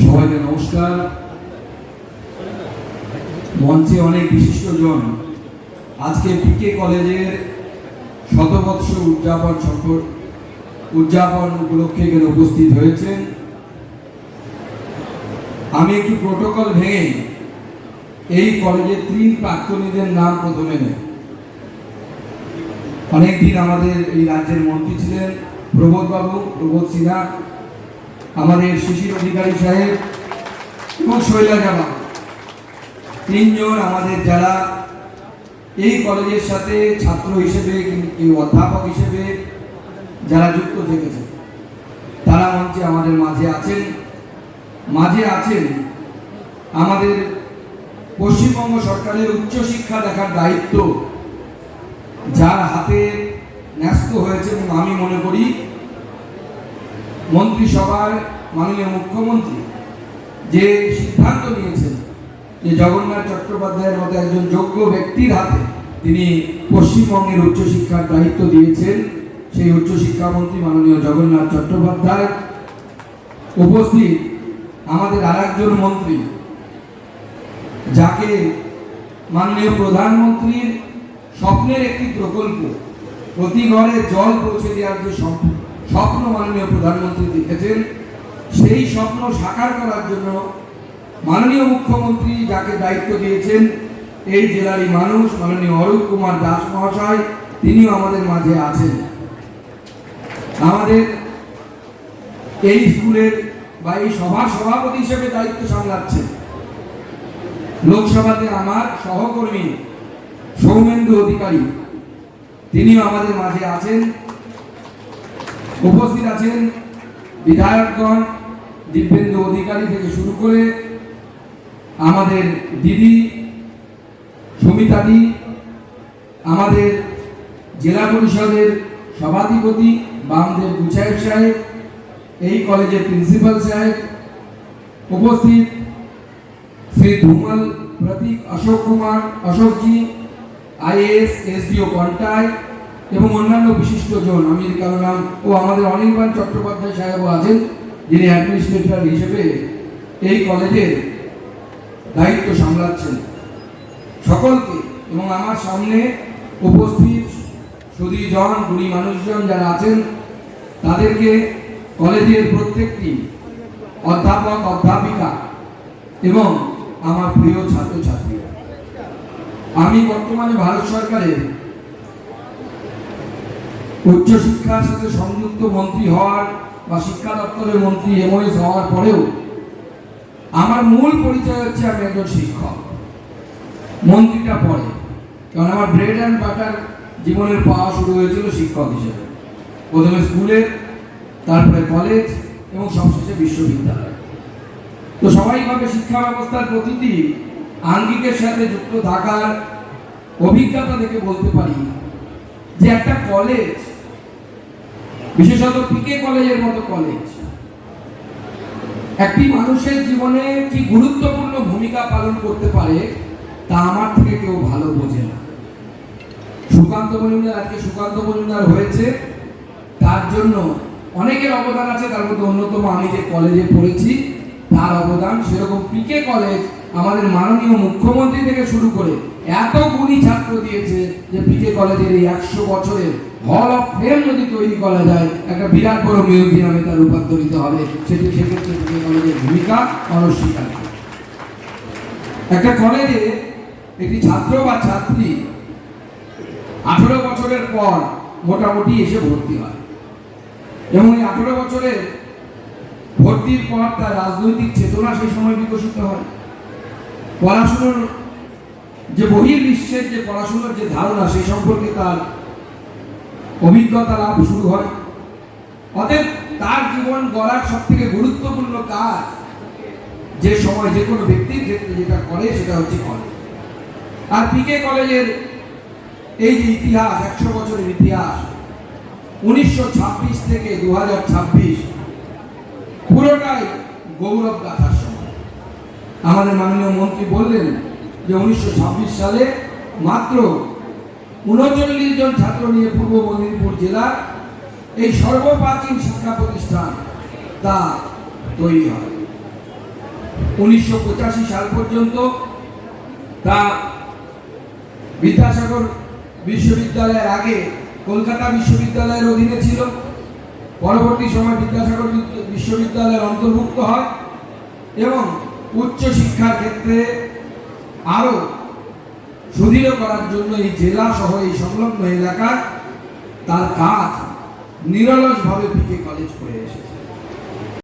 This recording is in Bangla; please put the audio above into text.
সবাইকে নমস্কার। মঞ্চে অনেক বিশিষ্টজন আজকে পিকে কলেজের শতবর্ষ উদযাপন উপলক্ষে এখানে উপস্থিত হয়েছেন। আমি একটু প্রোটোকল ভেঙে এই কলেজের 3 প্রাক্তনীদের নাম প্রথমে নেই। অনেকদিন আমাদের এই রাজ্যের মন্ত্রী ছিলেন প্রবোধ সিনহা, আমাদের শিশির অধিকারী সাহেব এবং শৈলজা বাবু। 3 জন আমাদের যারা এই কলেজের সাথে ছাত্র হিসেবে কিংবা অধ্যাপক হিসেবে যারা যুক্ত থেকেছে, তারা মঞ্চে আমাদের মাঝে আছেন আমাদের পশ্চিমবঙ্গ সরকারের উচ্চশিক্ষা দেখার দায়িত্ব যার হাতে ন্যস্ত হয়েছে। এবং আমি মনে করি মন্ত্রিসভার মাননীয় মুখ্যমন্ত্রী যে সিদ্ধান্ত নিয়েছেন যে জগন্নাথ চট্টোপাধ্যায়ের মতো একজন যোগ্য ব্যক্তির হাতে তিনি পশ্চিমবঙ্গের উচ্চশিক্ষার দায়িত্ব দিয়েছেন, সেই উচ্চশিক্ষামন্ত্রী মাননীয় জগন্নাথ চট্টোপাধ্যায় উপস্থিত আমাদের আরেকজন মন্ত্রী, যাকে মাননীয় প্রধানমন্ত্রীর স্বপ্নের একটি প্রকল্প প্রতি ঘরে জল পৌঁছে দেওয়ার যে স্বপ্ন মাননীয় প্রধানমন্ত্রী দেখেছেন, সেই স্বপ্ন সাকার করার জন্য মাননীয় মুখ্যমন্ত্রী যাকে দায়িত্ব দিয়েছেন এই জেলারই মানুষ মাননীয় অরূপ কুমার দাস মহাশয়, তিনিও আমাদের মাঝে আছেন। আমাদের এই স্কুলের বা এই সভার সভাপতি হিসেবে দায়িত্ব সামলাচ্ছেন লোকসভাতে আমার সহকর্মী সৌমেন্দু অধিকারী, তিনিও আমাদের মাঝে আছেন। উপস্থিত আছেন বিধায়কগণ দিব্যেন্দু অধিকারী থেকে শুরু করে আমাদের দিদি সুমিতাদি, আমাদের জেলা পরিষদের সভাধিপতি বামদেব গুচায়েব সাহেব, এই কলেজের প্রিন্সিপাল সাহেব, উপস্থিত শ্রী ধুমল প্রতীক অশোকজি IAS SDO কন্টাই এবং অন্যান্য বিশিষ্টজন। আমি কারো নাম আমাদের অনির্বাণ চট্টোপাধ্যায় সাহেবও আছেন, যিনি অ্যাডমিনিস্ট্রেটর হিসেবে এই কলেজের দায়িত্ব সামলাচ্ছেন। সকলকে এবং আমার সামনে উপস্থিত সুধীজন গুণী মানুষজন যারা আছেন তাদেরকে কলেজের প্রত্যেকটি অধ্যাপক অধ্যাপিকা এবং আমার প্রিয় ছাত্রছাত্রীরা, আমি বর্তমানে ভারত সরকারের উচ্চশিক্ষার সাথে সংযুক্ত মন্ত্রী হওয়ার বা শিক্ষা দপ্তরের মন্ত্রী MOS হওয়ার পরেও আমার মূল পরিচয় হচ্ছে আমি একজন শিক্ষক। মন্ত্রীটা পরে, কারণ আমার ব্রেড অ্যান্ড বাটার জীবনের পাওয়া শুরু হয়েছিল শিক্ষক হিসেবে, প্রথমে স্কুলের, তারপরে কলেজ এবং সবশেষে বিশ্ববিদ্যালয়। তো স্বাভাবিকভাবে শিক্ষা ব্যবস্থার প্রতিটি আঙ্গিকের সাথে যুক্ত থাকার অভিজ্ঞতা থেকে বলতে পারি যে একটা কলেজ, বিশেষত পিকে কলেজের মতো কলেজ, একটি মানুষের জীবনে কি গুরুত্বপূর্ণ ভূমিকা পালন করতে পারে তা আমার থেকে কেউ ভালো বোঝে না। সুকান্ত মজুমদার হয়েছে, তার জন্য অনেকের অবদান আছে, তার মধ্যে অন্যতম আমি যে কলেজে পড়েছি তার অবদান। সেরকম পিকে কলেজ আমাদের মাননীয় মুখ্যমন্ত্রী থেকে শুরু করে এত গুণী ছাত্র দিয়েছে যে পিকে কলেজের এই 100 বছরের হল অফ ফেম যদি তৈরি করা যায়, একটা বিরাট বড় মিউজিয়ামে তা রূপান্তরিত হবে। সেক্ষেত্রে পিকে কলেজের ভূমিকা অনস্বীকার্য। একটা কলেজে একটি ছাত্র বা ছাত্রী 18 বছরের পর মোটামুটি এসে ভর্তি হয় এবং এই 18 বছরের ভর্তির পর তার রাজনৈতিক চেতনা সেই সময় বিকশিত হয়। পড়াশুনোর যে বহির্বিশ্বের যে পড়াশুনোর যে ধারণা সেই সম্পর্কে তার অভিজ্ঞতা লাভ শুরু হয়। অতএব তার জীবন গড়ার সব থেকে গুরুত্বপূর্ণ কাজ যে সময় যে কোনো ব্যক্তির ক্ষেত্রে যেটা করে সেটা হচ্ছে কলেজ। আর পিকে কলেজের এই যে ইতিহাস, 100 বছরের ইতিহাস, 1926 থেকে 2026 পুরোটাই গৌরব গাথার সময়। আমাদের মাননীয় মন্ত্রী বললেন যে 1926 সালে মাত্র 39 জন ছাত্র নিয়ে পূর্ব মেদিনীপুর জেলার এই সর্বপ্রাচীন শিক্ষা প্রতিষ্ঠান তা তৈরি হয়। 1985 সাল পর্যন্ত তা বিদ্যাসাগর বিশ্ববিদ্যালয়ের আগে কলকাতা বিশ্ববিদ্যালয়ের অধীনে ছিল। পরবর্তী সময় বিদ্যাসাগর বিশ্ববিদ্যালয়ের অন্তর্ভুক্ত হয় এবং উচ্চ শিক্ষার ক্ষেত্রে আরও সুদৃঢ় করার জন্য এই জেলা সহ এই সংলগ্ন এলাকায় তার কাজ নিরলসভাবে পিকে কলেজ করে এসেছে।